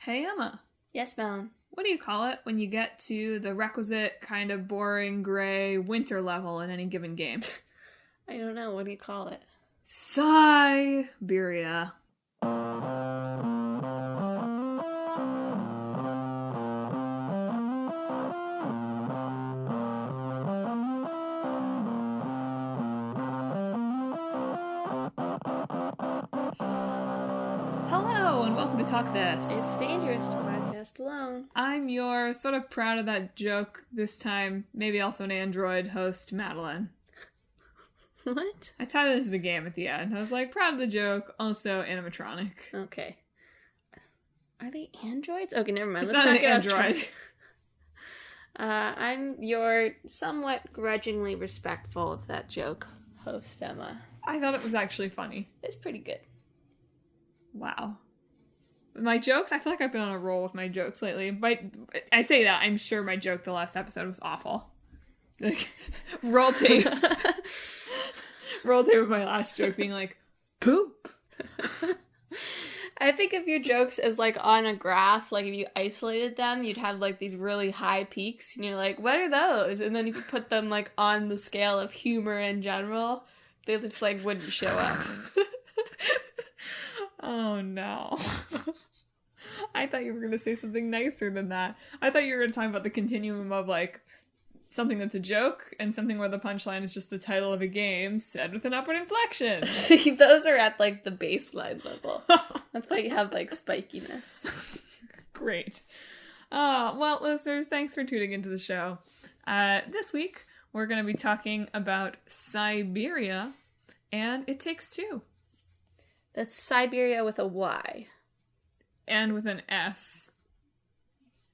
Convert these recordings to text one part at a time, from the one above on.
Hey, Emma. Yes, Madelyn. What do you call it when you get to the requisite kind of boring gray winter level in any given game? I don't know. What do you call it? Syberia. Hello, and welcome to Talk This. It's dangerous to podcast alone. I'm your sort of proud of that joke this time, maybe also an android host, Madelyn. What? I tied it into the game at the end. I was like, proud of the joke, also animatronic. Okay. Are they androids? Okay, never mind. It's Let's not not an get off android. track. I'm your somewhat grudgingly respectful of that joke host, Emma. I thought it was actually funny. It's pretty good. Wow. My jokes? I feel like I've been on a roll with my jokes lately. But I say that, I'm sure my joke the last episode was awful. Like, roll tape. Roll tape with my last joke being like, poop. I think of your jokes as like on a graph, like if you isolated them, you'd have like these really high peaks, and you're like, what are those? And then if you put them like on the scale of humor in general, they just like wouldn't show up. Oh no. I thought you were going to say something nicer than that. I thought you were going to talk about the continuum of like something that's a joke and something where the punchline is just the title of a game said with an upward inflection. Those are at like the baseline level. That's why you have like spikiness. Great. Well, listeners, thanks for tuning into the show. This week, we're going to be talking about Syberia, and It Takes Two. That's Syberia with a Y. And with an S.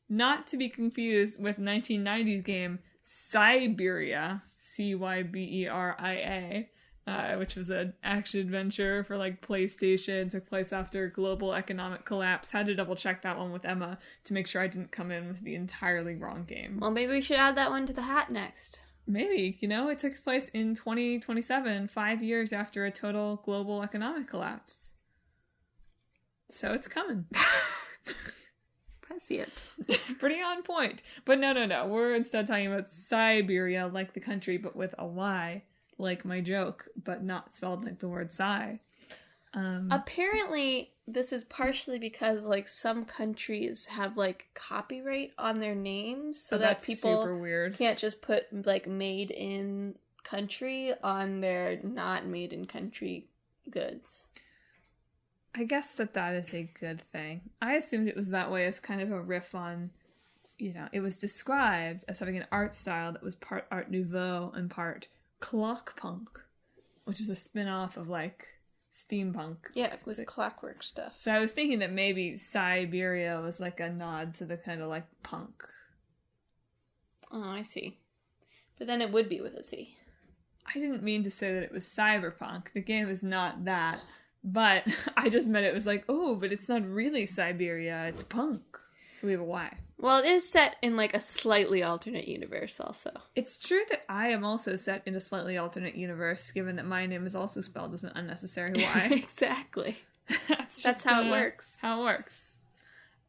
Not to be confused with 1990s game Syberia, Cyberia, which was an action-adventure for like PlayStation, took place after global economic collapse. Had to double check that one with Emma to make sure I didn't come in with the entirely wrong game. Well, maybe we should add that one to the hat next. Maybe, it takes place in 2027, 5 years after a total global economic collapse. So it's coming. Prescient. Pretty on point. But no. We're instead talking about Syberia, like the country, but with a Y, like my joke, but not spelled like the word Psy. Apparently, this is partially because like some countries have like copyright on their names, so that people super weird. Can't just put like made in country on their not made in country goods. I guess that is a good thing. I assumed it was that way as kind of a riff on, it was described as having an art style that was part Art Nouveau and part clock punk, which is a spin-off of like steampunk. Yeah, with the clockwork stuff. So I was thinking that maybe Syberia was like a nod to the kind of like punk. Oh, I see. But then it would be with a C. I didn't mean to say that it was cyberpunk. The game is not that. But I just meant it was like, oh, but it's not really Syberia, it's punk. So we have a Y. Well, it is set in like a slightly alternate universe also. It's true that I am also set in a slightly alternate universe, given that my name is also spelled as an unnecessary Y. Exactly. That's how it works. How it works.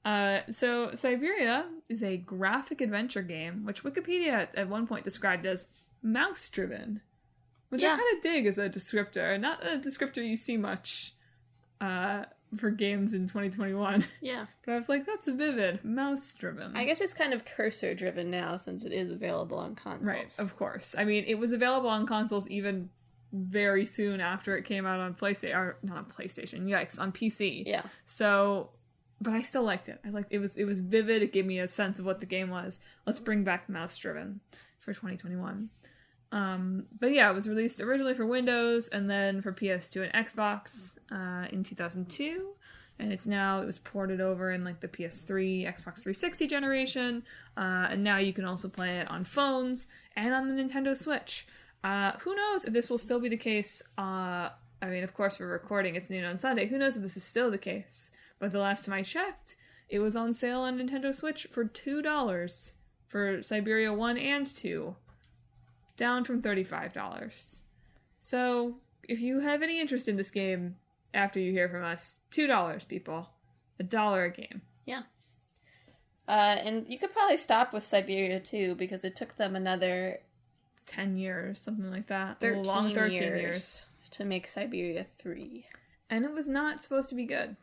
So Syberia is a graphic adventure game, which Wikipedia at one point described as mouse-driven. Which I kind of dig as a descriptor. Not a descriptor you see much for games in 2021. Yeah. But I was like, that's vivid. Mouse-driven. I guess it's kind of cursor-driven now since it is available on consoles. Right, of course. I mean, it was available on consoles even very soon after it came out on PlayStation. Or not on PlayStation, yikes, on PC. Yeah. So, but I still liked it. It was vivid. It gave me a sense of what the game was. Let's bring back mouse-driven for 2021. But yeah, it was released originally for Windows and then for PS2 and Xbox in 2002, and it was ported over in like the PS3, Xbox 360 generation, and now you can also play it on phones and on the Nintendo Switch. Who knows if this will still be the case? I mean, of course, we're recording, it's noon on Sunday. Who knows if this is still the case? But the last time I checked, it was on sale on Nintendo Switch for $2 for Syberia 1 and 2. Down from $35. So, if you have any interest in this game after you hear from us, $2, people. $1 a game. Yeah. And you could probably stop with Syberia too, because it took them another 10 years, something like that. 13 long 13 years to make Syberia 3. And it was not supposed to be good.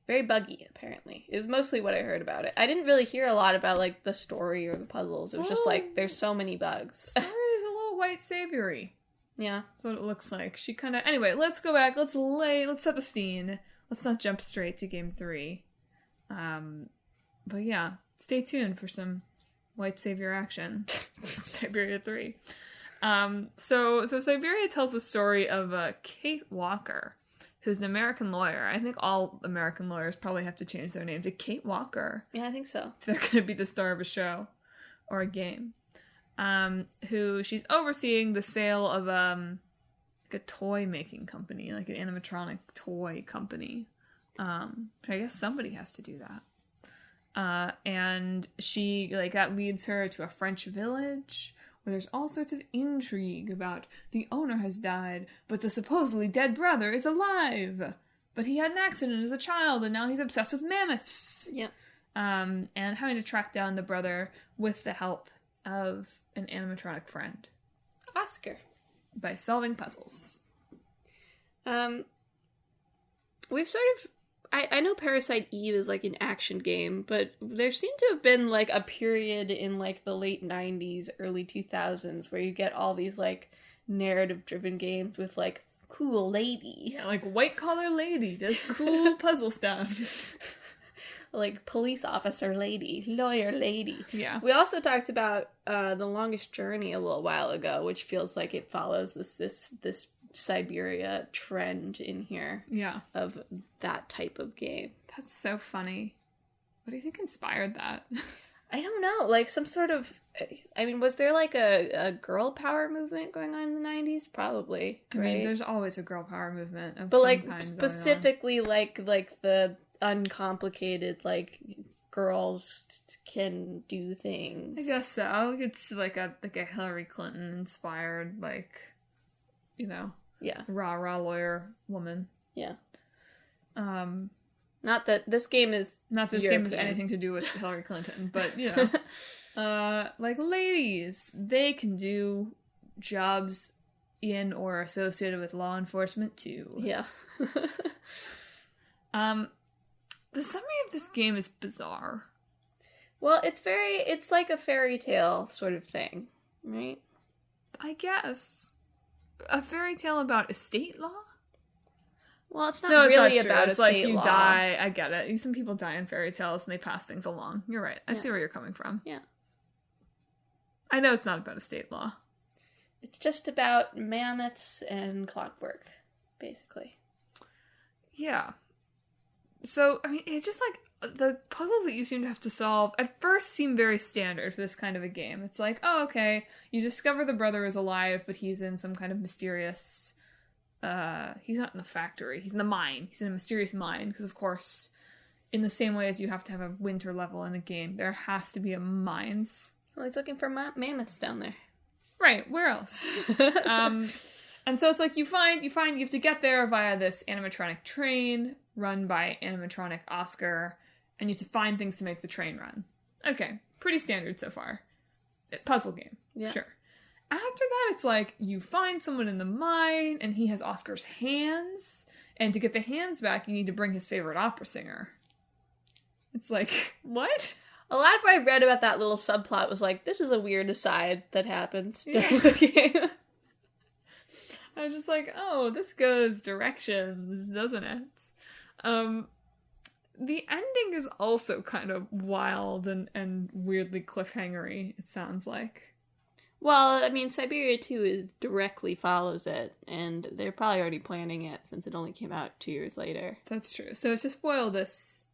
Very buggy, apparently, is mostly what I heard about it. I didn't really hear a lot about, like, the story or the puzzles. It was just like, there's so many bugs. Story is a little white savoury. Yeah. That's what it looks like. She kind of... Anyway, let's go back. Let's set the scene. Let's not jump straight to game 3. But yeah, stay tuned for some white savior action. Syberia 3. So Syberia tells the story of Kate Walker, who's an American lawyer. I think all American lawyers probably have to change their name to Kate Walker. Yeah, I think so. If they're going to be the star of a show or a game. Who she's overseeing the sale of like a toy making company, like an animatronic toy company. I guess somebody has to do that. And she, like, that leads her to a French village where there's all sorts of intrigue about the owner has died, but the supposedly dead brother is alive. But he had an accident as a child, and now he's obsessed with mammoths. Yep. And having to track down the brother with the help of an animatronic friend. Oscar. By solving puzzles. We've sort of... I know Parasite Eve is, like, an action game, but there seemed to have been, like, a period in, like, the late 90s, early 2000s where you get all these, like, narrative-driven games with, like, cool lady. Yeah, like, white-collar lady does cool puzzle stuff. Like, police officer lady, lawyer lady. Yeah. We also talked about The Longest Journey a little while ago, which feels like it follows this Syberia trend in here. Yeah. Of that type of game. That's so funny. What do you think inspired that? I don't know. Like, some sort of... I mean, was there, like, a girl power movement going on in the 90s? Probably, right? I mean, there's always a girl power movement of but, some like, kind specifically, like the uncomplicated, like, girls can do things. I guess so. It's like a Hillary Clinton inspired, like, you know, yeah, rah lawyer woman. Yeah. Not that this game is game has anything to do with Hillary Clinton, but you know, like, ladies, they can do jobs in or associated with law enforcement too. Yeah. The summary of this game is bizarre. Well, it's like a fairy tale sort of thing, right? I guess. A fairy tale about estate law? Well, it's not really about it's estate like you law. Die. I get it. Some people die in fairy tales and they pass things along. You're right. I see where you're coming from. Yeah. I know it's not about estate law. It's just about mammoths and clockwork, basically. Yeah. So, I mean, it's just like the puzzles that you seem to have to solve at first seem very standard for this kind of a game. It's like, oh, okay, you discover the brother is alive, but he's in some kind of mysterious... he's not in the factory. He's in the mine. He's in a mysterious mine, because, of course, in the same way as you have to have a winter level in a game, there has to be a mines. Well, he's looking for mammoths down there. Right, where else? And so it's like you have to get there via this animatronic train run by animatronic Oscar, and you have to find things to make the train run. Okay, pretty standard so far. Puzzle game, yeah. Sure. After that, it's like you find someone in the mine, and he has Oscar's hands, and to get the hands back, you need to bring his favorite opera singer. It's like, what? A lot of what I read about that little subplot was like, this is a weird aside that happens during the game. I was just like, oh, this goes directions, doesn't it? The ending is also kind of wild and weirdly cliffhangery, it sounds like. Well, I mean, Syberia 2 directly follows it, and they're probably already planning it since it only came out 2 years later. That's true. So to spoil this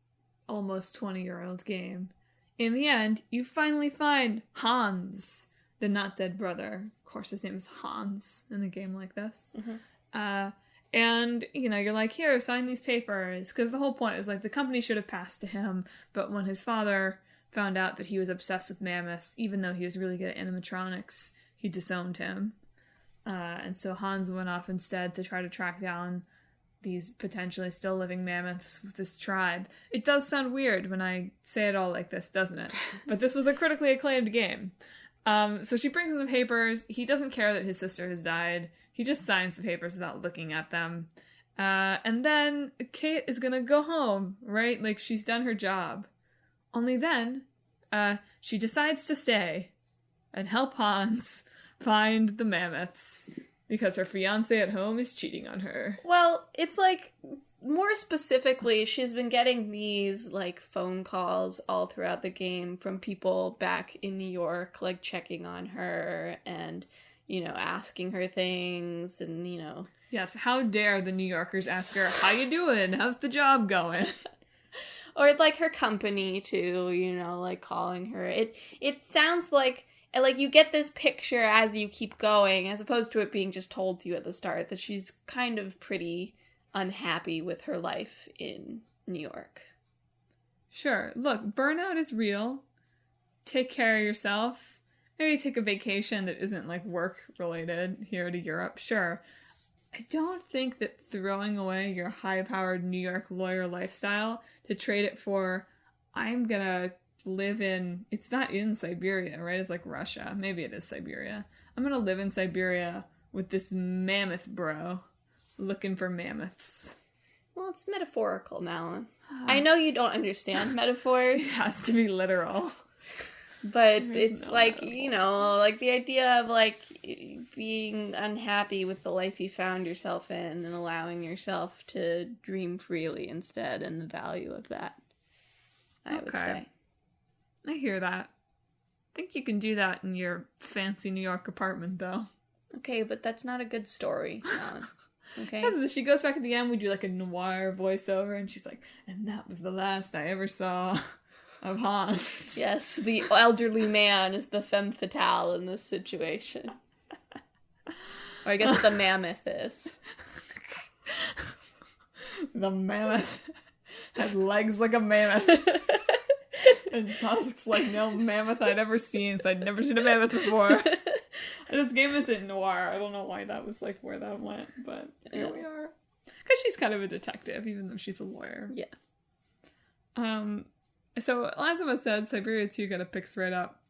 almost 20-year-old game, in the end, you finally find Hans, the not dead brother. Of course, his name is Hans in a game like this. Mm-hmm. And, you know, you're like, here, sign these papers. Because the whole point is, like, the company should have passed to him, but when his father found out that he was obsessed with mammoths, even though he was really good at animatronics, he disowned him. And so Hans went off instead to try to track down these potentially still living mammoths with this tribe. It does sound weird when I say it all like this, doesn't it? But this was a critically acclaimed game. So she brings him the papers. He doesn't care that his sister has died. He just signs the papers without looking at them. And then Kate is gonna go home, right? Like, she's done her job. Only then, she decides to stay and help Hans find the mammoths because her fiancé at home is cheating on her. Well, it's like, more specifically, she's been getting these, like, phone calls all throughout the game from people back in New York, like, checking on her and, you know, asking her things and, you know. Yes, how dare the New Yorkers ask her, how you doing? How's the job going? Or, like, her company, too, you know, like, calling her. It sounds like you get this picture as you keep going, as opposed to it being just told to you at the start, that she's kind of pretty unhappy with her life in New York. Sure. Look, burnout is real. Take care of yourself. Maybe take a vacation that isn't, like, work-related here to Europe. Sure. I don't think that throwing away your high-powered New York lawyer lifestyle to trade it for, I'm gonna live in, it's not in Syberia, right? It's like Russia. Maybe it is Syberia. I'm gonna live in Syberia with this mammoth bro looking for mammoths. Well, it's metaphorical, Madeline. I know you don't understand metaphors. It has to be literal. But There's it's no like, metaphor. you know, like the idea of, like, being unhappy with the life you found yourself in and allowing yourself to dream freely instead, and the value of that, I would say. I hear that. I think you can do that in your fancy New York apartment, though. Okay, but that's not a good story, Alan. Okay? Because she goes back at the end, we do like a noir voiceover, and she's like, and that was the last I ever saw of Hans. Yes, the elderly man is the femme fatale in this situation. Or I guess the mammoth is. The mammoth has legs like a mammoth. And tusks like no mammoth I'd ever seen, so I'd never seen a mammoth before. I just gave this a noir. I don't know why that was like where that went, but here we are. Because she's kind of a detective, even though she's a lawyer. Yeah. So, as I said, Syberia 2 kind of picks right up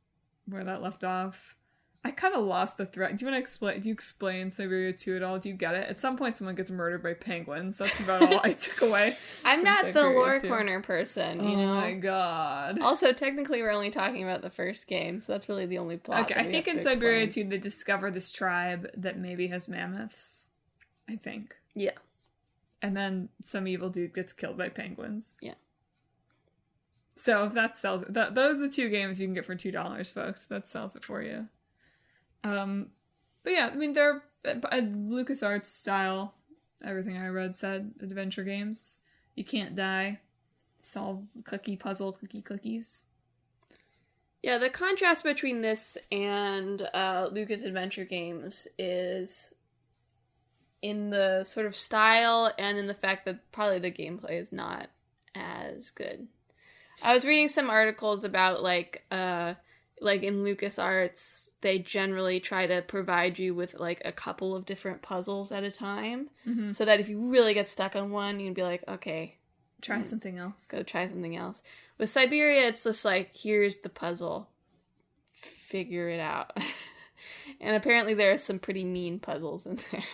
where that left off. I kind of lost the thread. Do you explain Syberia 2 at all? Do you get it? At some point, someone gets murdered by penguins. That's about all I took away. I'm not Syberia the lore 2. corner person, you know? Oh my god. Also, technically, we're only talking about the first game, so that's really the only plot. Okay, I think in Syberia 2, they discover this tribe that maybe has mammoths. I think. Yeah. And then some evil dude gets killed by penguins. Yeah. So if that sells it, those are the two games you can get for $2, folks. That sells it for you. But yeah, I mean, they're LucasArts style. Everything I read said adventure games. You can't die. Solve clickies. Yeah, the contrast between this and Lucas Adventure games is in the sort of style and in the fact that probably the gameplay is not as good. I was reading some articles about like in LucasArts, they generally try to provide you with like a couple of different puzzles at a time, so that if you really get stuck on one, you'd be like, okay, try something else. Go try something else. With Syberia, it's just like, here's the puzzle, figure it out. And apparently there are some pretty mean puzzles in there.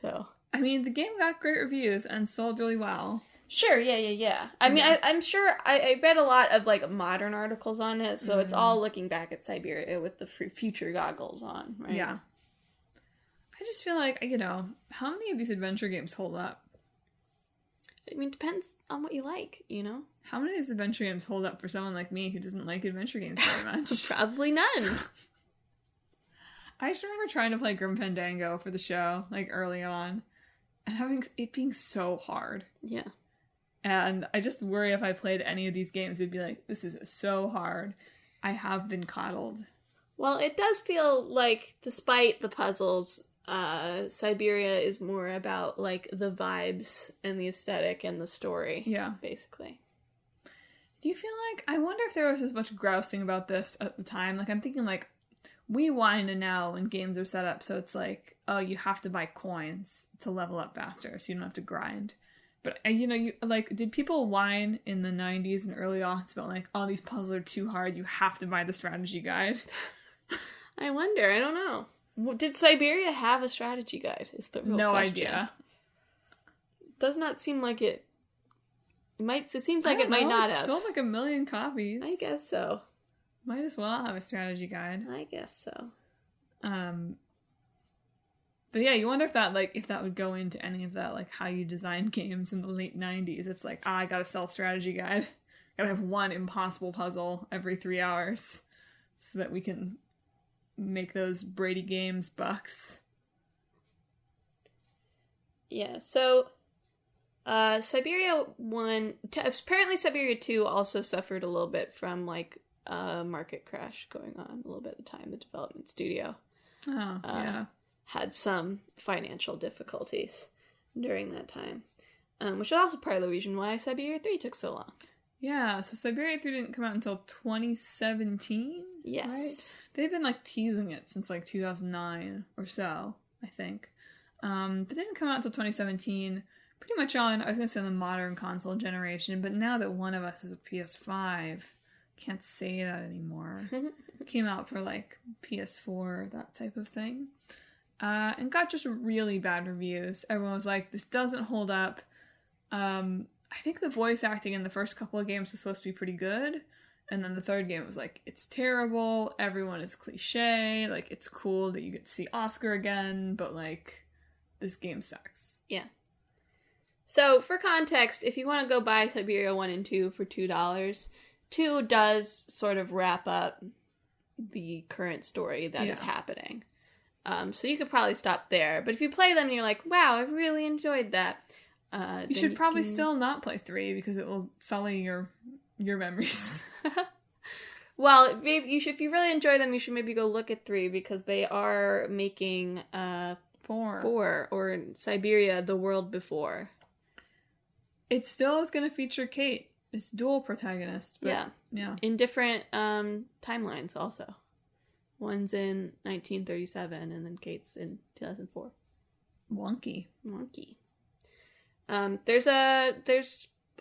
So I mean, the game got great reviews and sold really well. Sure, yeah. I mean, I'm sure I read a lot of, like, modern articles on it, so it's all looking back at Syberia with the future goggles on, right? Yeah. I just feel like, you know, how many of these adventure games hold up? I mean, it depends on what you like, you know? How many of these adventure games hold up for someone like me who doesn't like adventure games very much? Probably none. I just remember trying to play Grim Fandango for the show, like, early on, and having it being so hard. Yeah. And I just worry if I played any of these games, it'd be like, this is so hard. I have been coddled. Well, it does feel like, despite the puzzles, Syberia is more about, like, the vibes and the aesthetic and the story. Yeah. Basically. Do you feel like, I wonder if there was as much grousing about this at the time. Like, I'm thinking, like, we wind now when games are set up so it's like, oh, you have to buy coins to level up faster so you don't have to grind. But you like, did people whine in the 90s and early aughts about like, oh, these puzzles are too hard, you have to buy the strategy guide? I wonder. I don't know. Did Syberia have a strategy guide? Is the real no question. idea. Does not seem like it. It seems like it might not have. Sold like 1 million copies. I guess so. Might as well have a strategy guide. I guess so. But yeah, you wonder if that would go into any of that, like how you design games in the late 90s. It's like, I gotta sell a strategy guide. Gotta have one impossible puzzle every 3 hours so that we can make those Brady Games bucks. Yeah, so Syberia 1... apparently Syberia 2 also suffered a little bit from, like, a market crash going on a little bit at the time. The development studio had some financial difficulties during that time, which is also part of the reason why Syberia 3 took so long. Yeah, so Syberia 3 didn't come out until 2017? Yes. Right? They've been, like, teasing it since, like, 2009 or so, I think. But it didn't come out until 2017, pretty much on, I was going to say, the modern console generation, but now that one of us has a PS5, can't say that anymore. Came out for, like, PS4, that type of thing. And got just really bad reviews. Everyone was like, this doesn't hold up. I think the voice acting in the first couple of games was supposed to be pretty good. And then the third game was like, it's terrible. Everyone is cliche. Like, it's cool that you get to see Oscar again. But, like, this game sucks. Yeah. So, for context, if you want to go buy Syberia 1 and 2 for $2, 2 does sort of wrap up the current story that is happening. So you could probably stop there. But if you play them and you're like, wow, I really enjoyed that. You should probably still not play 3 because it will sully your memories. Well, if you really enjoy them, you should maybe go look at 3 because they are making 4 or Syberia: The World Before. It still is going to feature Kate. It's dual protagonists. But yeah. In different timelines also. One's in 1937 and then Kate's in 2004. Wonky. There's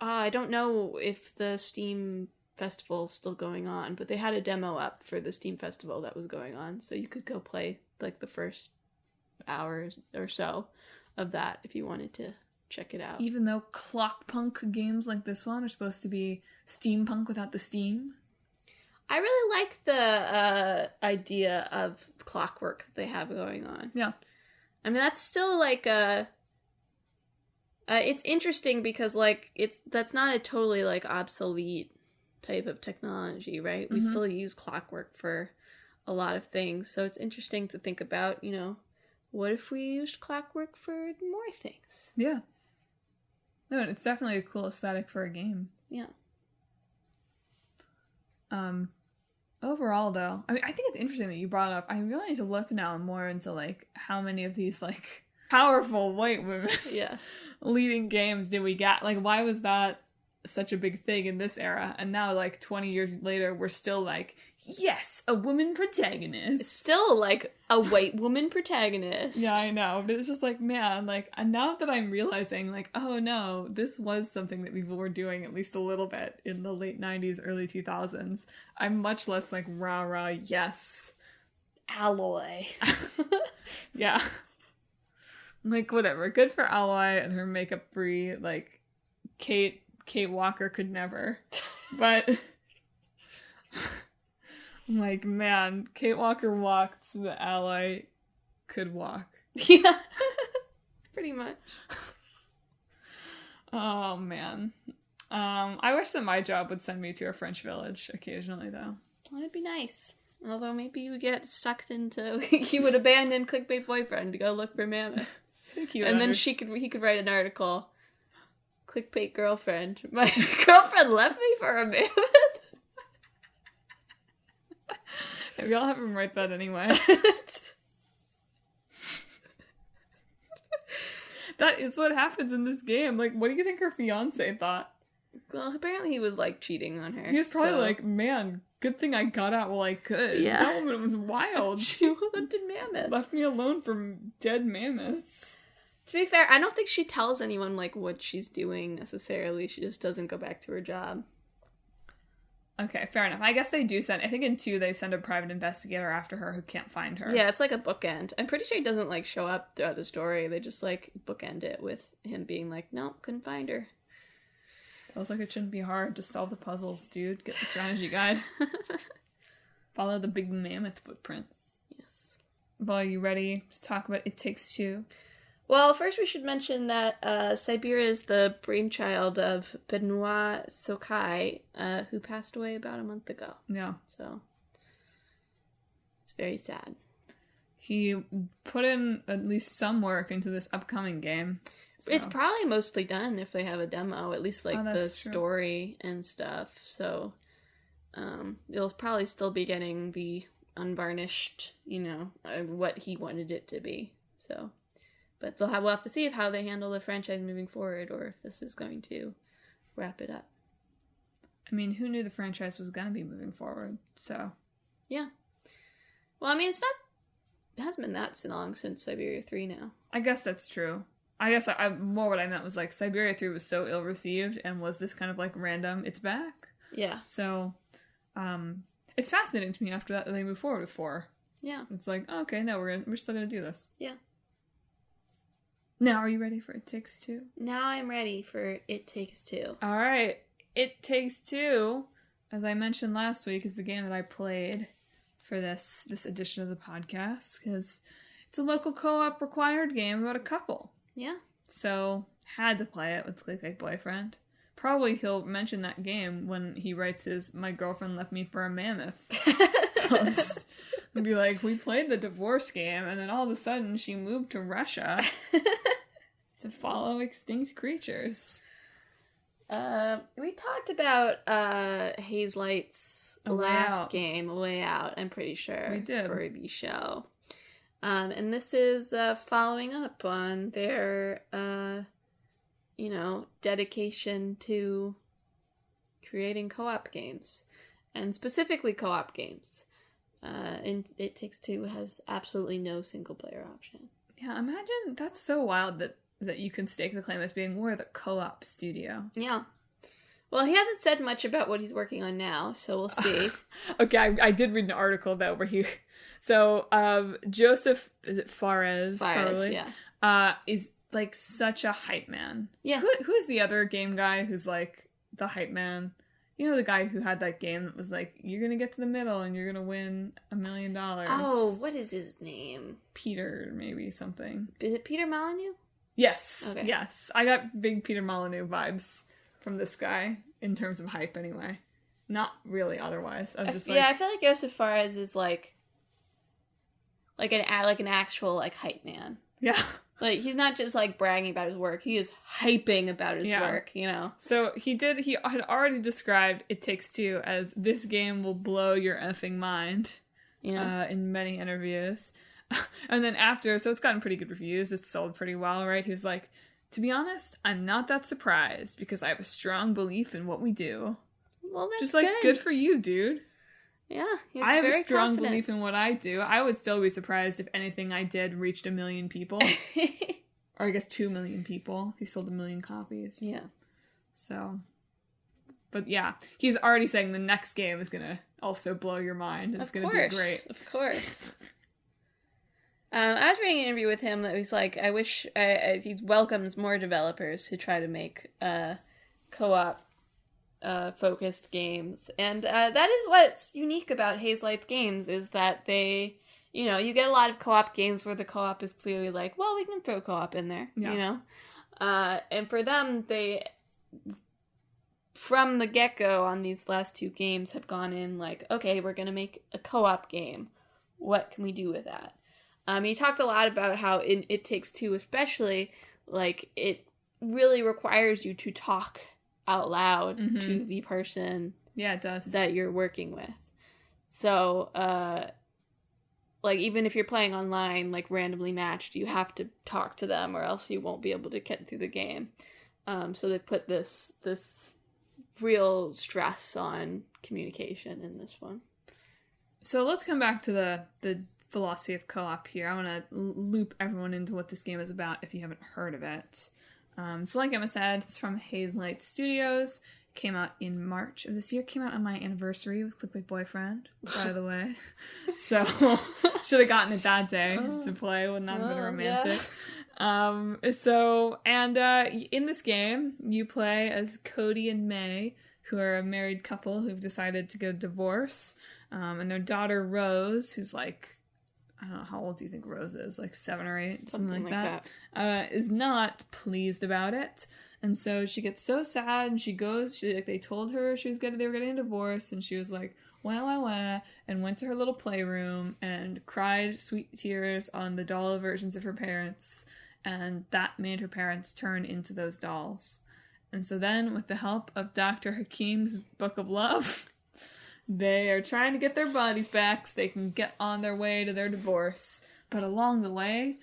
I don't know if the Steam Festival's still going on, but they had a demo up for the Steam Festival that was going on, so you could go play like the first hours or so of that if you wanted to check it out. Even though clockpunk games like this one are supposed to be steampunk without the steam. I really like the idea of clockwork that they have going on. Yeah. I mean, that's still like it's interesting because like that's not a totally like obsolete type of technology, right? We still use clockwork for a lot of things. So it's interesting to think about, what if we used clockwork for more things? Yeah. No, it's definitely a cool aesthetic for a game. Yeah. Overall, though, I mean, I think it's interesting that you brought it up. I really need to look now more into, like, how many of these, like, powerful white women leading games did we get? Like, why was that such a big thing in this era? And now, like, 20 years later, we're still like, yes, a woman protagonist. It's still, like, a white woman protagonist. Yeah, I know. But it's just like, man, like, and now that I'm realizing, like, oh no, this was something that people were doing at least a little bit in the late 90s, early 2000s. I'm much less like, rah, yes. Alloy. Yeah. Like, whatever. Good for Alloy and her makeup-free, like, Kate Walker could never. But, like, man, Kate Walker walked so the Alloy could walk. Yeah. Pretty much. Oh, man. I wish that my job would send me to a French village occasionally, though. That'd be nice. Although maybe you would get sucked into... he would abandon clickbait boyfriend to go look for Mammoth. And then he could write an article. Clickbait girlfriend. My girlfriend left me for a mammoth. Maybe I'll have him write that anyway. That is what happens in this game. Like, what do you think her fiance thought? Well, apparently he was, like, cheating on her. He was probably like, man, good thing I got out while I could. Yeah. That woman was wild. She hunted mammoths. Left me alone from dead mammoths. To be fair, I don't think she tells anyone, like, what she's doing necessarily. She just doesn't go back to her job. Okay, fair enough. I guess they do send... I think in 2 they send a private investigator after her who can't find her. Yeah, it's like a bookend. I'm pretty sure he doesn't, like, show up throughout the story. They just, like, bookend it with him being like, nope, couldn't find her. Feels like it shouldn't be hard to solve the puzzles, dude. Get the strategy guide. Follow the big mammoth footprints. Yes. Well, are you ready to talk about It Takes Two? Well, first we should mention that Syberia is the brainchild of Benoit Sokai, who passed away about a month ago. Yeah. So, it's very sad. He put in at least some work into this upcoming game. So. It's probably mostly done if they have a demo, at least like the story and stuff. So, it'll probably still be getting the unvarnished, what he wanted it to be. So, but we'll have to see how they handle the franchise moving forward, or if this is going to wrap it up. I mean, who knew the franchise was going to be moving forward? So, yeah. Well, I mean, it hasn't been that long since Syberia 3 now. I guess that's true. I guess more what I meant was like Syberia 3 was so ill received and was this kind of like random, it's back. Yeah. So, it's fascinating to me after that they move forward with 4. Yeah. It's like, oh, okay, no, we're still gonna do this. Yeah. Now, are you ready for It Takes Two? Now I'm ready for It Takes Two. All right. It Takes Two, as I mentioned last week, is the game that I played for this edition of the podcast, because it's a local co-op required game about a couple. Yeah. So, had to play it with Clickbait Boyfriend. Probably he'll mention that game when he writes his "My girlfriend left me for a mammoth" post. And be like, we played the divorce game, and then all of a sudden she moved to Russia to follow extinct creatures. We talked about Hazelight's last game, A Way Out, I'm pretty sure. We did. For the show. And this is following up on their, dedication to creating co-op games. And specifically co-op games. And It Takes Two has absolutely no single-player option. Yeah, imagine, that's so wild that you can stake the claim as being, we're the co-op studio. Yeah. Well, he hasn't said much about what he's working on now, so we'll see. Okay, I did read an article, though, where he... So, Joseph, is it Fares, probably? Yeah. Is, like, such a hype man. Yeah. Who is the other game guy who's, like, the hype man? You know the guy who had that game that was like, you're gonna get to the middle and you're gonna win $1 million. Oh, what is his name? Peter, maybe something. Is it Peter Molyneux? Yes. Okay. Yes. I got big Peter Molyneux vibes from this guy, in terms of hype anyway. Not really otherwise. I was just like... Yeah, I feel like Joseph Fares is like an actual, like, hype man. Yeah. Like, he's not just, like, bragging about his work. He is hyping about his work, So, he had already described It Takes Two as, this game will blow your effing mind. Yeah. In many interviews. And then after, so it's gotten pretty good reviews. It's sold pretty well, right? He was like, to be honest, I'm not that surprised, because I have a strong belief in what we do. Well, that's just, like, good for you, dude. Yeah, he's I have very a strong confident. belief in what I do. I would still be surprised if anything I did reached 1 million people. Or I guess 2 million people. He sold 1 million copies. Yeah. So, but yeah, he's already saying the next game is gonna also blow your mind. It's gonna be great. Of course. I was reading an interview with him that was like, I wish he welcomes more developers who try to make co-op focused games, and that is what's unique about Hazelight's games, is that they, you get a lot of co-op games where the co-op is clearly like, well, we can throw co-op in there, and for them, they, from the get-go on these last 2 games, have gone in like, okay, we're gonna make a co-op game. What can we do with that? He talked a lot about how in It Takes Two especially, like, it really requires you to talk out loud to the person it does. That you're working with. So, like, even if you're playing online, like, randomly matched, you have to talk to them or else you won't be able to get through the game. So they put this real stress on communication in this one. So let's come back to the philosophy of co-op here. I want to loop everyone into what this game is about if you haven't heard of it. So like Emma said, it's from Hazelight Studios. Came out in March of this year. Came out on my anniversary with Clickbait Boyfriend, by the way. So should have gotten it that day to play. Wouldn't that have been romantic? Yeah. In this game, you play as Cody and May, who are a married couple who've decided to get a divorce. And their daughter Rose, who's like, I don't know, how old do you think Rose is? Like 7 or 8, something like that. Is not pleased about it. And so she gets so sad, and she goes, they told her they were getting a divorce, and she was like, wah, and went to her little playroom and cried sweet tears on the doll versions of her parents, and that made her parents turn into those dolls. And so then, with the help of Dr. Hakim's Book of Love, they are trying to get their bodies back so they can get on their way to their divorce. But along the way,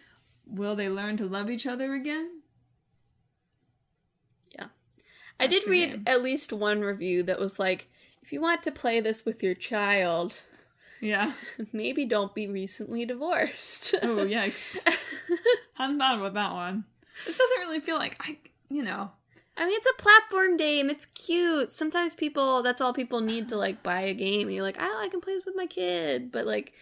will they learn to love each other again? I did read at least one review that was like, if you want to play this with your child, maybe don't be recently divorced. Oh, yikes. Hadn't thought about that one. This doesn't really feel like, I mean, it's a platform game. It's cute. Sometimes that's all people need to, like, buy a game. And you're like, I can play this with my kid. But, like,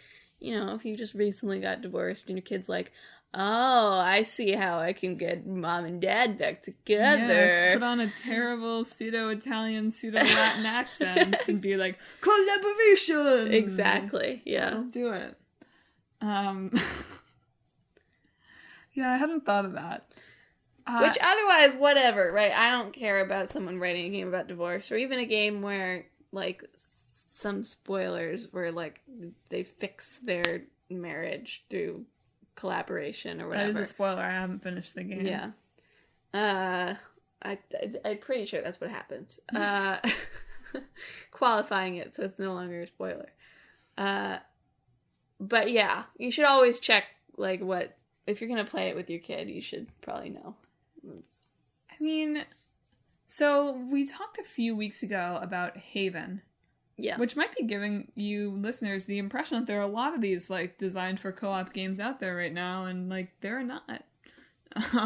if you just recently got divorced and your kid's like, oh, I see how I can get mom and dad back together. Yes, put on a terrible pseudo-Italian, pseudo-Latin accent and be like, collaboration! Exactly, yeah. I'll do it. Yeah, I hadn't thought of that. Which otherwise, whatever, right? I don't care about someone writing a game about divorce, or even a game where, like, some spoilers where, like, they fix their marriage through collaboration or whatever. That is a spoiler. I haven't finished the game. Yeah. I'm pretty sure that's what happens. Qualifying it so it's no longer a spoiler. But yeah, you should always check, like, if you're going to play it with your kid, you should probably know. So we talked a few weeks ago about Haven. Yeah. Which might be giving you listeners the impression that there are a lot of these, like, designed for co-op games out there right now, and, like, they're not.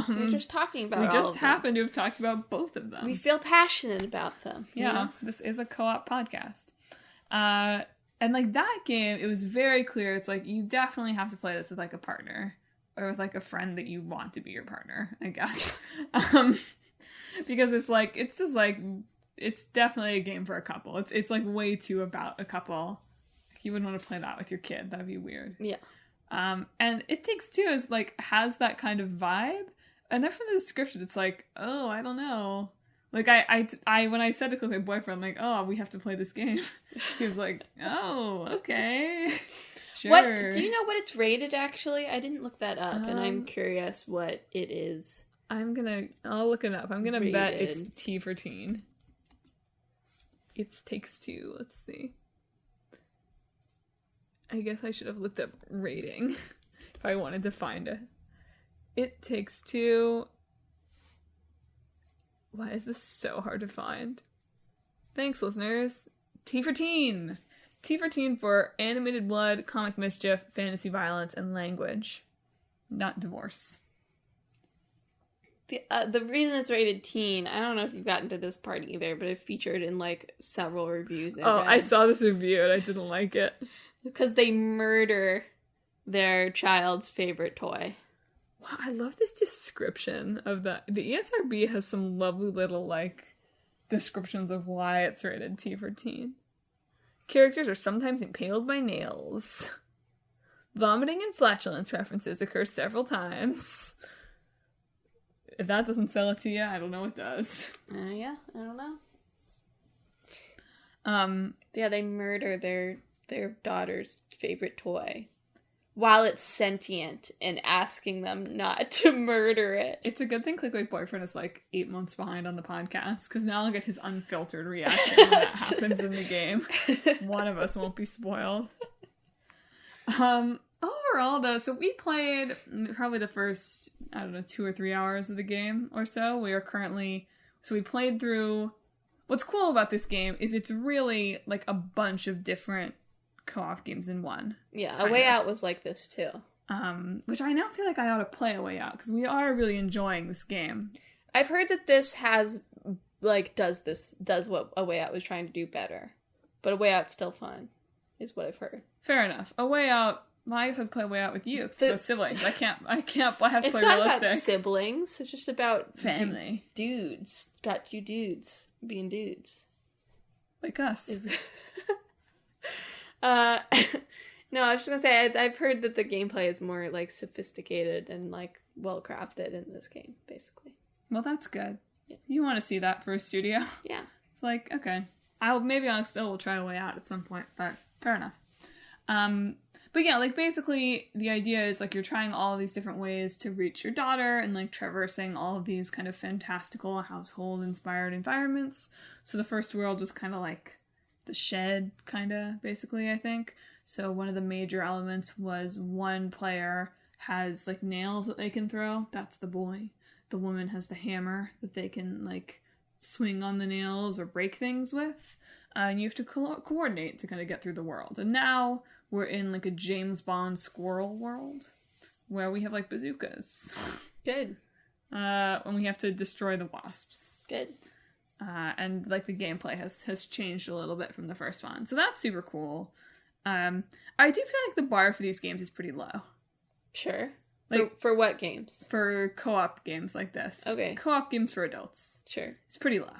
We're just talking about We all just of happen to have talked about both of them. We feel passionate about them. Yeah, this is a co-op podcast. And, like, that game, it was very clear. It's like, you definitely have to play this with, like, a partner. Or with, like, a friend that you want to be your partner, I guess. Because it's definitely a game for a couple. It's like way too about a couple. You wouldn't want to play that with your kid. That'd be weird. Yeah. And It Takes Two is like has that kind of vibe. And then from the description, it's like, oh, I don't know. Like I when I said to my boyfriend, like, oh, we have to play this game. He was like, oh, okay, sure. Do you know what it's rated? Actually, I didn't look that up, and I'm curious what it is. I'll look it up. I'm gonna rated. bet it's T for teen. It Takes Two. Let's see. I guess I should have looked up rating if I wanted to find it. It Takes Two. Why is this so hard to find? Thanks, listeners. T for teen. T for teen for animated blood, comic mischief, fantasy violence, and language. Not divorce. The reason it's rated teen, I don't know if you've gotten to this part either, but it featured in, like, several reviews. I saw this review and I didn't like it. Because they murder their child's favorite toy. Wow, I love this description of that. The ESRB has some lovely little, like, descriptions of why it's rated T for teen. Characters are sometimes impaled by nails. Vomiting and flatulence references occur several times. If that doesn't sell it to you, I don't know what does. Yeah, I don't know. Yeah, they murder their daughter's favorite toy while it's sentient and asking them not to murder it. It's a good thing Clickbait Boyfriend is like 8 months behind on the podcast, because now I'll get his unfiltered reaction when that happens in the game. One of us won't be spoiled. Overall, though, so we played probably the first, 2 or 3 hours of the game or so. We played through what's cool about this game is it's really like a bunch of different co-op games in one. Yeah, A Way Out was like this too. Which I now feel like I ought to play A Way Out, because we are really enjoying this game. I've heard that this has, like, does what A Way Out was trying to do better. But A Way Out's still fun, is what I've heard. Fair enough. A Way Out, well, I guess I'd play A Way Out with you, with siblings. I have to play realistic. It's not about siblings, it's just about family. Dudes. It's about two dudes being dudes. Like us. No, I was just gonna say, I've heard that the gameplay is more, like, sophisticated and, like, well-crafted in this game, basically. Well, that's good. Yeah. You want to see that for a studio? Yeah. It's like, okay. I still will try A Way Out at some point, but fair enough. But yeah, like, basically, the idea is, like, you're trying all these different ways to reach your daughter and, like, traversing all of these kind of fantastical household-inspired environments. So the first world was kind of like the shed, kind of, basically, I think. So one of the major elements was one player has, like, nails that they can throw. That's the boy. The woman has the hammer that they can, like, swing on the nails or break things with. And you have to coordinate to kind of get through the world. And now we're in, like, a James Bond squirrel world where we have, like, bazookas. Good. And we have to destroy the wasps. Good. And, like, the gameplay has changed a little bit from the first one. So that's super cool. I do feel like the bar for these games is pretty low. Sure. Like, for what games? For co-op games like this. Okay. Co-op games for adults. Sure. It's pretty low.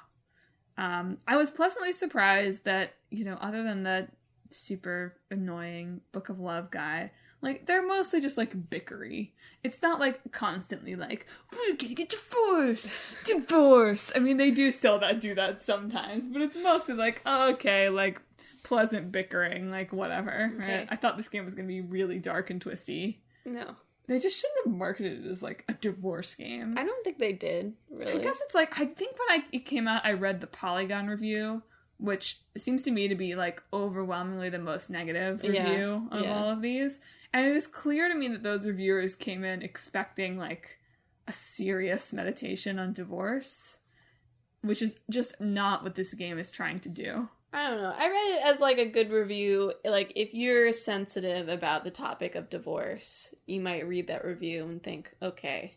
I was pleasantly surprised that, you know, other than the super annoying Book of Love guy, like, they're mostly just, like, bickery. It's not, like, constantly, like, we're gonna get divorce! I mean, they do still do that sometimes, but it's mostly, like, oh, okay, like, pleasant bickering, like, whatever, right? Okay. I thought this game was gonna be really dark and twisty. No. They just shouldn't have marketed it as, like, a divorce game. I don't think they did, really. I guess it's, like, I think when it came out, I read the Polygon review, which seems to me to be, like, overwhelmingly the most negative review of all of these. And it is clear to me that those reviewers came in expecting, like, a serious meditation on divorce, which is just not what this game is trying to do. I don't know. I read it as, like, a good review. Like, if you're sensitive about the topic of divorce, you might read that review and think, okay,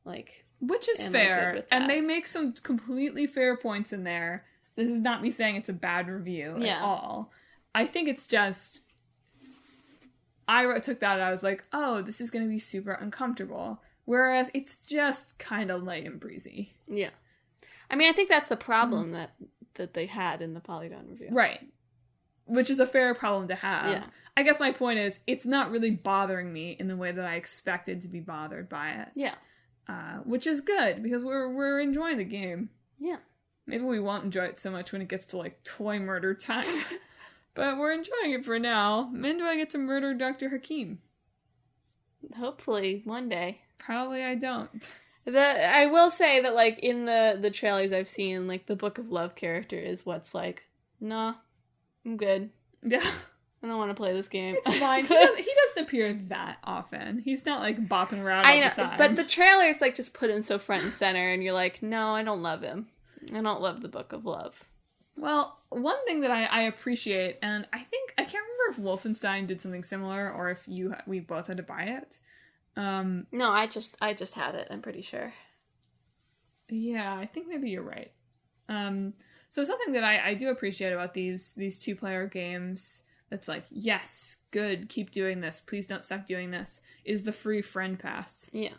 like... Which is fair. And they make some completely fair points in there. This is not me saying it's a bad review at all. I think it's just... I took that and I was like, oh, this is going to be super uncomfortable. Whereas it's just kind of light and breezy. Yeah. I mean, I think that's the problem that they had in the Polygon review. Right. Which is a fair problem to have. Yeah. I guess my point is, it's not really bothering me in the way that I expected to be bothered by it. Yeah. Which is good, because we're enjoying the game. Yeah. Maybe we won't enjoy it so much when it gets to, like, toy murder time. But we're enjoying it for now. When do I get to murder Dr. Hakim? Hopefully, one day. Probably I don't. I will say that, like, in the trailers I've seen, like, the Book of Love character is what's like, nah, I'm good. Yeah. I don't want to play this game. It's fine. He doesn't appear that often. He's not, like, bopping around all the time. But the trailers, like, just put him so front and center, and you're like, no, I don't love him. I don't love the Book of Love. Well, one thing that I appreciate, and I can't remember if Wolfenstein did something similar, or if we both had to buy it. No, I just had it, I'm pretty sure. Yeah, I think maybe you're right. So something that I do appreciate about these two-player games that's like, yes, good, keep doing this, please don't stop doing this, is the free friend pass. Yeah.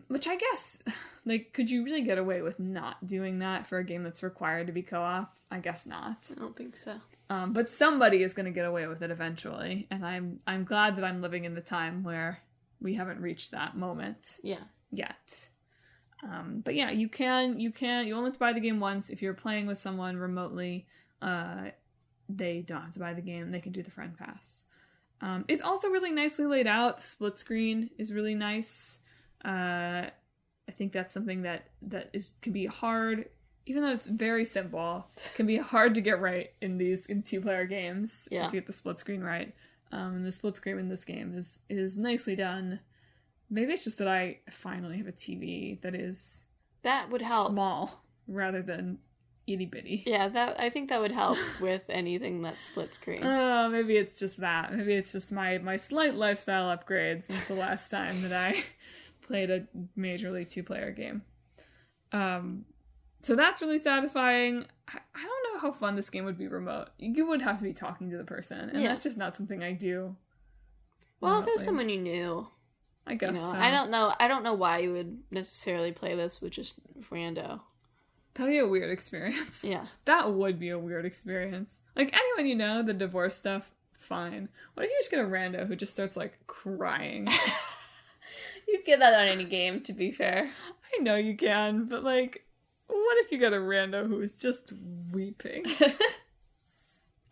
Which I guess, like, could you really get away with not doing that for a game that's required to be co-op? I guess not. I don't think so. But somebody is going to get away with it eventually, and I'm glad that I'm living in the time where we haven't reached that moment. Yeah. Yet. But yeah, you only have to buy the game once. If you're playing with someone remotely, they don't have to buy the game. They can do the friend pass. It's also really nicely laid out. The split screen is really nice. I think that's something that can be hard, even though it's very simple, can be hard to get right in two-player games. Yeah. To get the split screen right. And the split screen in this game is nicely done. Maybe it's just that I finally have a TV that would help. Small rather than itty bitty. Yeah, I think that would help with anything that's split screen. Oh, maybe it's just that. Maybe it's just my slight lifestyle upgrade since the last time that I played a majorly 2-player game. So that's really satisfying. I don't know how fun this game would be remote. You would have to be talking to the person, and that's just not something I do. Well, if it was someone you knew, I guess so. I don't know why you would necessarily play this with just rando. That'd be a weird experience. Yeah. That would be a weird experience. Like, anyone you know, the divorce stuff, fine. What if you just get a rando who just starts, like, crying? You get that on any game, to be fair. I know you can, but, like, what if you get a rando who is just weeping?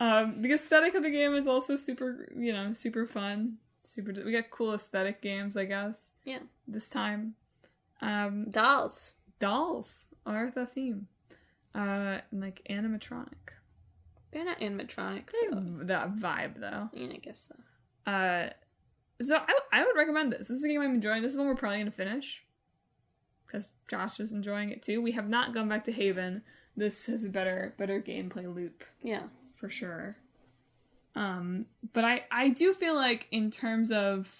The aesthetic of the game is also super, super fun. We got cool aesthetic games, I guess. Yeah. This time. Dolls. Dolls are the theme. Like animatronic. They're not animatronic. They have that vibe, though. Yeah, I guess so. So I would recommend this. This is a game I'm enjoying. This is one we're probably going to finish. Because Josh is enjoying it, too. We have not gone back to Haven. This has a better gameplay loop. Yeah. For sure. But I do feel like in terms of,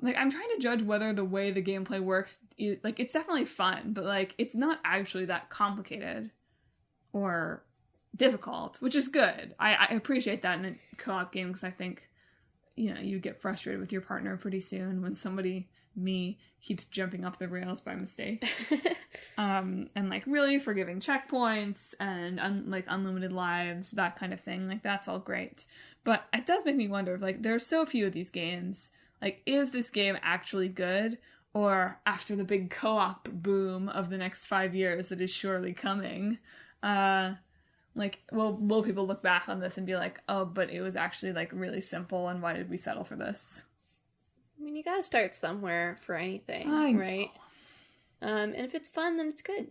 like, I'm trying to judge whether the way the gameplay works, like, it's definitely fun, but, like, it's not actually that complicated or difficult, which is good. I appreciate that in a co-op game, because I think, you get frustrated with your partner pretty soon when somebody, me, keeps jumping off the rails by mistake. And, like, really forgiving checkpoints and, unlimited lives, that kind of thing. Like, that's all great. But it does make me wonder, like, there are so few of these games. Like, is this game actually good? Or, after the big co-op boom of the next 5 years that is surely coming, will people look back on this and be like, oh, but it was actually, like, really simple, and why did we settle for this? I mean, you gotta start somewhere for anything, right? And if it's fun, then it's good.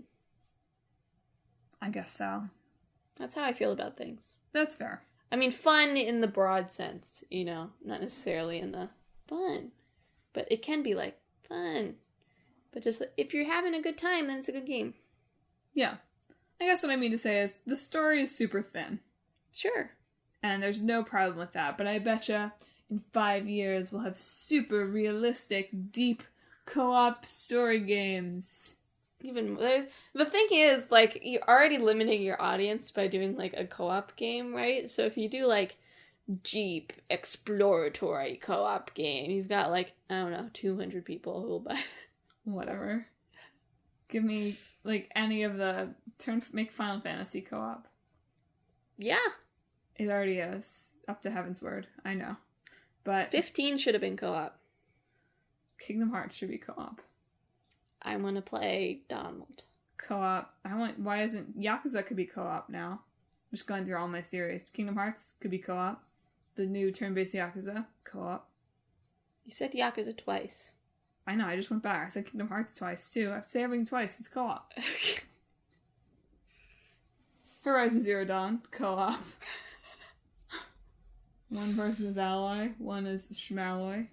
I guess so. That's how I feel about things. That's fair. I mean, fun in the broad sense, not necessarily in the fun. But it can be, like, fun. But just, if you're having a good time, then it's a good game. Yeah. I guess what I mean to say is, the story is super thin. Sure. And there's no problem with that, but I betcha in 5 years we'll have super realistic, deep co-op story games. Even the thing is, like, you're already limiting your audience by doing, like, a co-op game, right? So if you do, like, Jeep exploratory co-op game, you've got, like, I don't know, 200 people who will buy it. Whatever. Give me, like, any of the make Final Fantasy co-op. Yeah. It already is. Up to Heaven's Word. I know. But 15 should have been co-op. Kingdom Hearts should be co-op. I want to play Donald. Co-op. Why isn't Yakuza could be co-op now? I'm just going through all my series. Kingdom Hearts could be co-op. The new turn-based Yakuza, co-op. You said Yakuza twice. I know, I just went back. I said Kingdom Hearts twice, too. I have to say everything twice. It's co-op. Horizon Zero Dawn, co-op. One person is ally, one is schmalloy.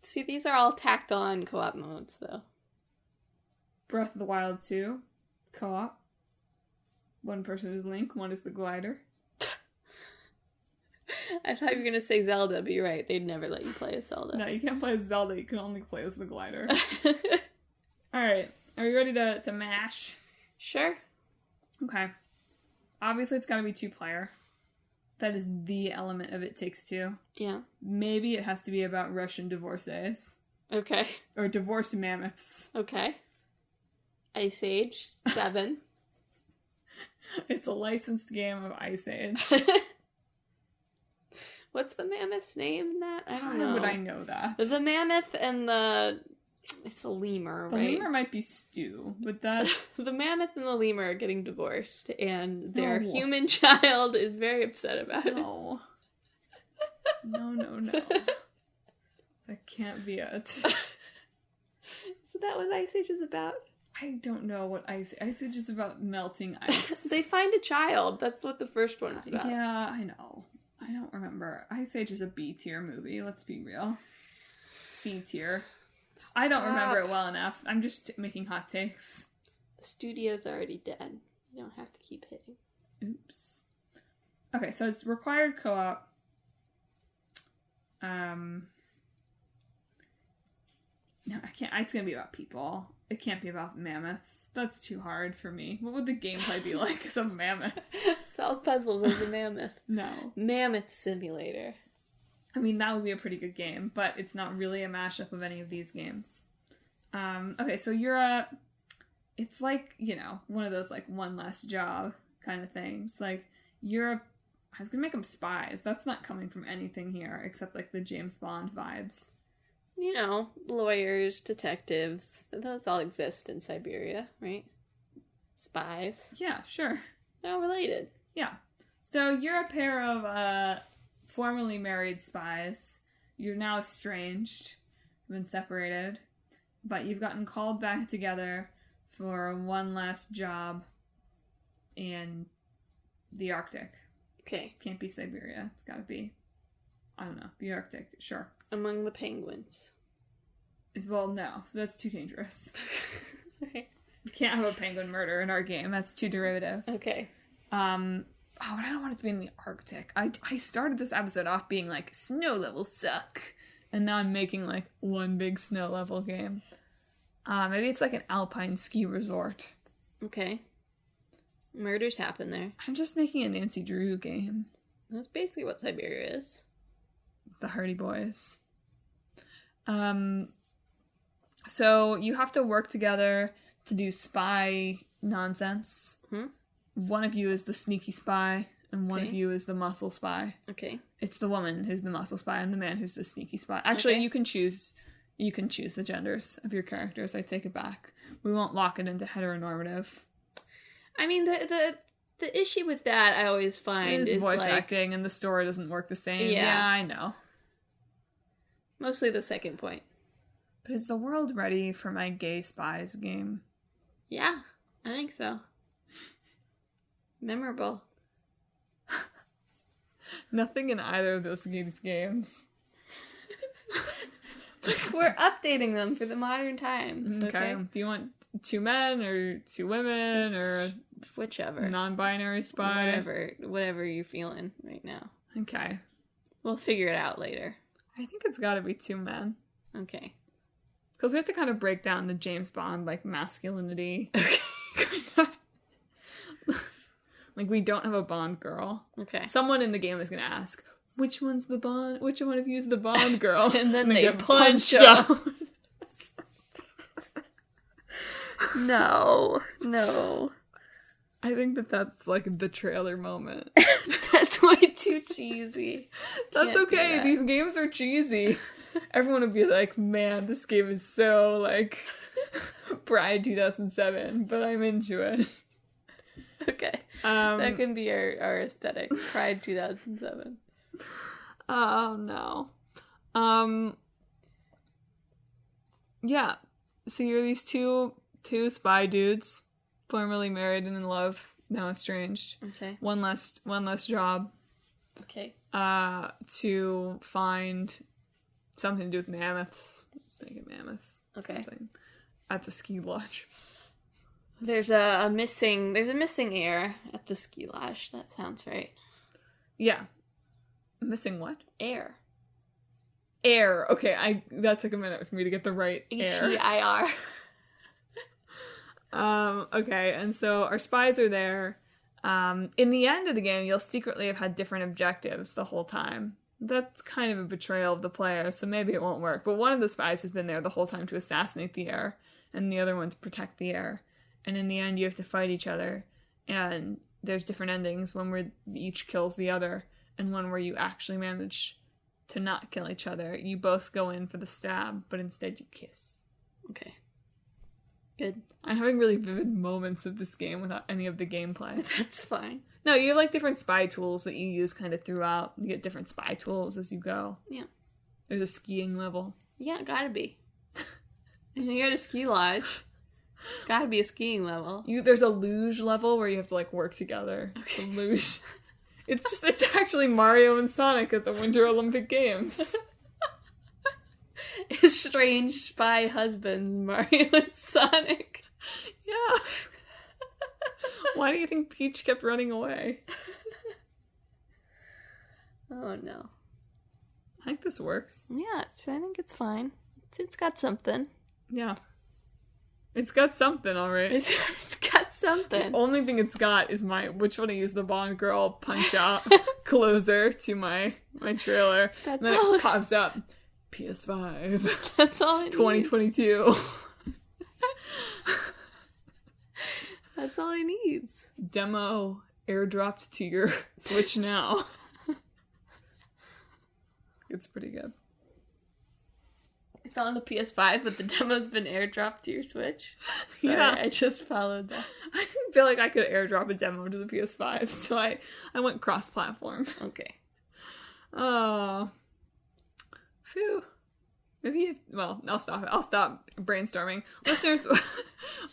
See, these are all tacked on co-op modes, though. Breath of the Wild 2, co-op. One person is Link, one is the glider. I thought you were going to say Zelda, but you're right. They'd never let you play as Zelda. No, you can't play as Zelda. You can only play as the glider. Alright, are we ready to mash? Sure. Okay. Obviously, it's got to be 2-player. That is the element of It Takes Two. Yeah. Maybe it has to be about Russian divorcees. Okay. Or divorced mammoths. Okay. Ice Age 7. It's a licensed game of Ice Age. What's the mammoth's name in that? I don't know. How would I know that? There's a mammoth and it's a lemur, right? The lemur might be Stu, but that... The mammoth and the lemur are getting divorced, and their human child is very upset about it. No. No. That can't be it. So that what Ice Age is about? I don't know what Ice Age is about melting ice. They find a child. That's what the first one is about. Yeah, I know. I don't remember. Ice Age is a B-tier movie, let's be real. C-tier. I don't remember it well enough. I'm just making hot takes. The studio's already dead. You don't have to keep hitting. Oops. Okay, so it's required co-op. No, I can't. It's gonna be about people. It can't be about mammoths. That's too hard for me. What would the gameplay be like as a mammoth? Solve puzzles as a mammoth. No. Mammoth Simulator. I mean, that would be a pretty good game, but it's not really a mashup of any of these games. Okay, so it's like, one of those, like, one less job kind of things. Like, I was gonna make them spies. That's not coming from anything here, except, like, the James Bond vibes. Lawyers, detectives, those all exist in Syberia, right? Spies. Yeah, sure. They're all related. Yeah. So you're a pair of formerly married spies. You're now estranged, been separated, but you've gotten called back together for one last job in the Arctic. Okay. Can't be Syberia. It's gotta be, I don't know, the Arctic. Sure. Among the penguins. Well, no. That's too dangerous. Okay. We can't have a penguin murder in our game. That's too derivative. Okay. But I don't want it to be in the Arctic. I started this episode off being like, snow levels suck. And now I'm making like one big snow level game. Maybe it's like an alpine ski resort. Okay. Murders happen there. I'm just making a Nancy Drew game. That's basically what Syberia is. The Hardy Boys. So you have to work together to do spy nonsense. Hmm? One of you is the sneaky spy, and one of you is the muscle spy. Okay. It's the woman who's the muscle spy and the man who's the sneaky spy. Actually, okay. you can choose the genders of your characters. I take it back. We won't lock it into heteronormative. I mean, the issue with that I always find is voice like, acting, and the story doesn't work the same. Yeah, I know. Mostly the second point. But is the world ready for my gay spies game? Yeah, I think so. Memorable. Nothing in either of those games. We're updating them for the modern times. Okay. Do you want 2 men or 2 women or whichever non-binary spy? Whatever you're feeling right now. Okay. We'll figure it out later. I think it's got to be 2 men. Okay. Because we have to kind of break down the James Bond like masculinity. Okay. Like, we don't have a Bond girl. Okay. Someone in the game is going to ask, which one's the Bond? Which one of you is the Bond girl? And then they get punch punched out. No. I think that's like the trailer moment. That's way too cheesy. That's okay. These games are cheesy. Everyone would be like, man, this game is so like Pride 2007, but I'm into it. Okay. That can be our aesthetic. Pride 2007. Oh, no. Yeah. So you're these two spy dudes, formerly married and in love, now estranged. Okay. One less job. Okay. To find something to do with mammoths. Let's make it mammoth. Okay. Something. At the ski lodge. There's a missing heir at the ski lodge. That sounds right. Yeah. Missing what? Heir. Air. Okay, that took a minute for me to get the right air. H-E-I-R. Okay, and so our spies are there. In the end of the game, you'll secretly have had different objectives the whole time. That's kind of a betrayal of the player, so maybe it won't work. But one of the spies has been there the whole time to assassinate the heir, and the other one to protect the heir. And in the end, you have to fight each other, and there's different endings, one where each kills the other, and one where you actually manage to not kill each other. You both go in for the stab, but instead you kiss. Okay. Good. I'm having really vivid moments of this game without any of the gameplay. That's fine. No, you have like different spy tools that you use kind of throughout. You get different spy tools as you go. Yeah. There's a skiing level. Yeah, gotta be. And you go to ski lodge. It's gotta be a skiing level. There's a luge level where you have to like work together. Okay. The luge. It's actually Mario and Sonic at the Winter Olympic Games. Estranged spy husbands, Mario and Sonic. Yeah. Why do you think Peach kept running away? Oh, no. I think this works. Yeah, I think it's fine. It's got something. Yeah. It's got something, alright. It's got something. The only thing it's got is which one I use the Bond Girl punch-out closer to my trailer. That's and then all it pops up. PS5. That's all it 2022. That's all it needs. Demo airdropped to your Switch now. It's pretty good. It's on the PS5, but the demo's been airdropped to your Switch. Sorry, Yeah. I just followed that. I didn't feel like I could airdrop a demo to the PS5, so I went cross-platform. Okay. Oh. Phew. Maybe, I'll stop it. I'll stop brainstorming. Listeners,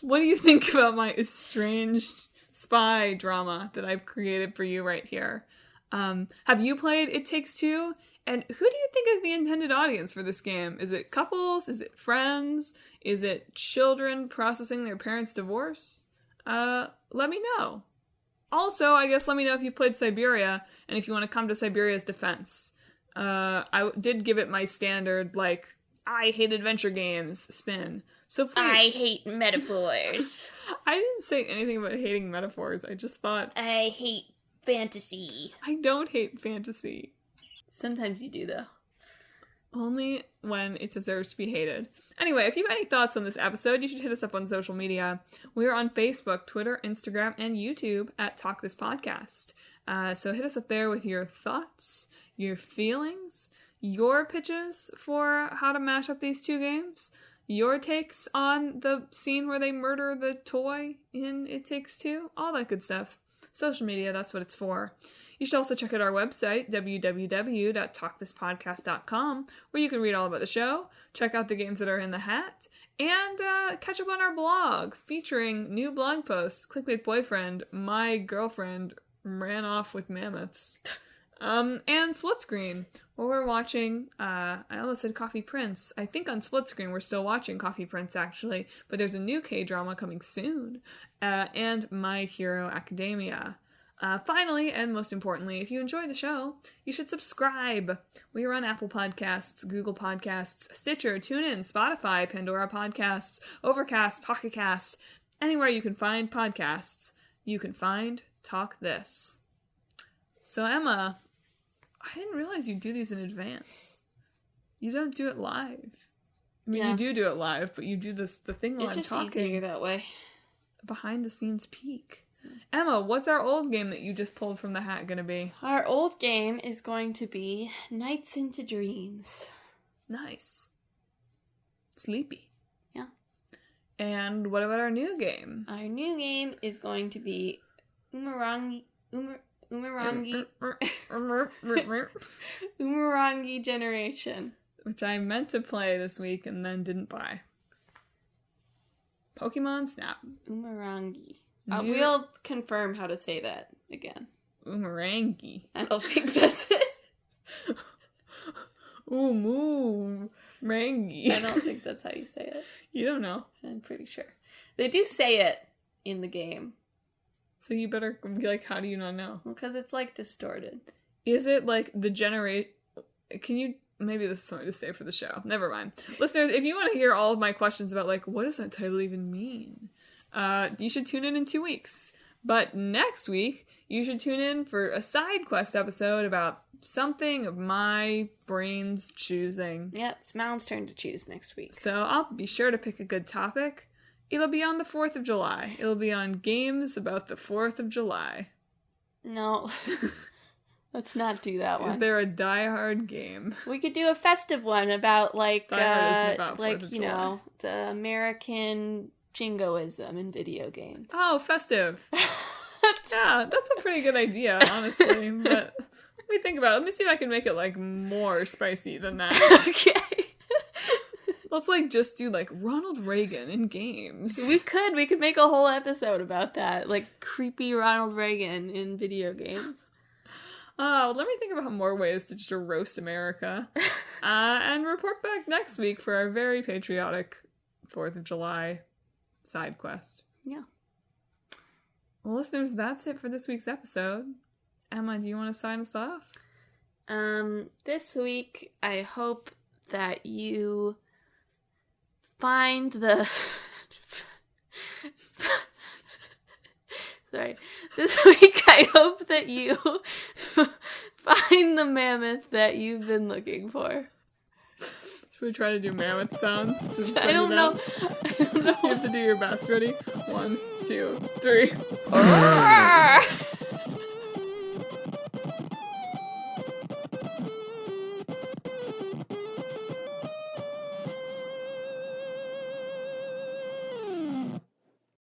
what do you think about my estranged spy drama that I've created for you right here? Have you played It Takes Two? And who do you think is the intended audience for this game? Is it couples? Is it friends? Is it children processing their parents' divorce? Let me know. Also, I guess let me know if you've played Syberia, and if you want to come to Syberia's defense. I did give it my standard, I hate adventure games spin. So please. I hate metaphors. I didn't say anything about hating metaphors. I just thought. I hate fantasy. I don't hate fantasy. Sometimes you do, though. Only when it deserves to be hated. Anyway, if you have any thoughts on this episode, you should hit us up on social media. We are on Facebook, Twitter, Instagram, and YouTube at Talk This Podcast. So hit us up there with your thoughts, your feelings, your pitches for how to mash up these two games, your takes on the scene where they murder the toy in It Takes Two, all that good stuff. Social media, that's what it's for. You should also check out our website, www.talkthispodcast.com, where you can read all about the show, check out the games that are in the hat, and catch up on our blog, featuring new blog posts. Clickbait Boyfriend, my girlfriend, ran off with mammoths. And Split Screen, where we're watching, I almost said Coffee Prince. I think on Split Screen we're still watching Coffee Prince, actually, but there's a new K-drama coming soon, and My Hero Academia. Finally, and most importantly, if you enjoy the show, you should subscribe. We are on Apple Podcasts, Google Podcasts, Stitcher, TuneIn, Spotify, Pandora Podcasts, Overcast, Pocket Cast. Anywhere you can find podcasts, you can find Talk This. So, Emma, I didn't realize you do these in advance. You don't do it live. I mean, you do it live, but you do the thing while I'm talking. It's just easier that way. Behind the scenes peek. Emma, what's our old game that you just pulled from the hat gonna be? Our old game is going to be Nights into Dreams. Nice. Sleepy. Yeah. And what about our new game? Our new game is going to be Umurangi Generation. Which I meant to play this week and then didn't buy. Pokemon Snap. Umurangi. We'll confirm how to say that again. Umurangi. I don't think that's it. Umurangi. I don't think that's how you say it. You don't know. I'm pretty sure. They do say it in the game. So you better be like, how do you not know? Because it's distorted. Is it the generate? Can you? Maybe this is something to say for the show. Never mind. Listeners, if you want to hear all of my questions about what does that title even mean? You should tune in 2 weeks. But next week, you should tune in for a side quest episode about something of my brain's choosing. Yep, it's Madelyn's turn to choose next week. So I'll be sure to pick a good topic. It'll be on the 4th of July. It'll be on games about the 4th of July. No. Let's not do that one. Is there a Die Hard game? We could do a festive one about Die Hard isn't about 4th of July. The American jingoism in video games. Oh, festive. Yeah, that's a pretty good idea, honestly. But let me think about it. Let me see if I can make it more spicy than that. Okay. Let's just do Ronald Reagan in games. We could make a whole episode about that. Creepy Ronald Reagan in video games. Oh, let me think about more ways to just roast America. And report back next week for our very patriotic 4th of July side quest. Yeah. Well, listeners, that's it for this week's episode. Emma, do you want to sign us off? This week, I hope that you find the... Sorry. This week, I hope that you find the mammoth that you've been looking for. Should we try to do mammoth sounds? Just I don't know. You have to do your best. Ready? 1, 2, 3.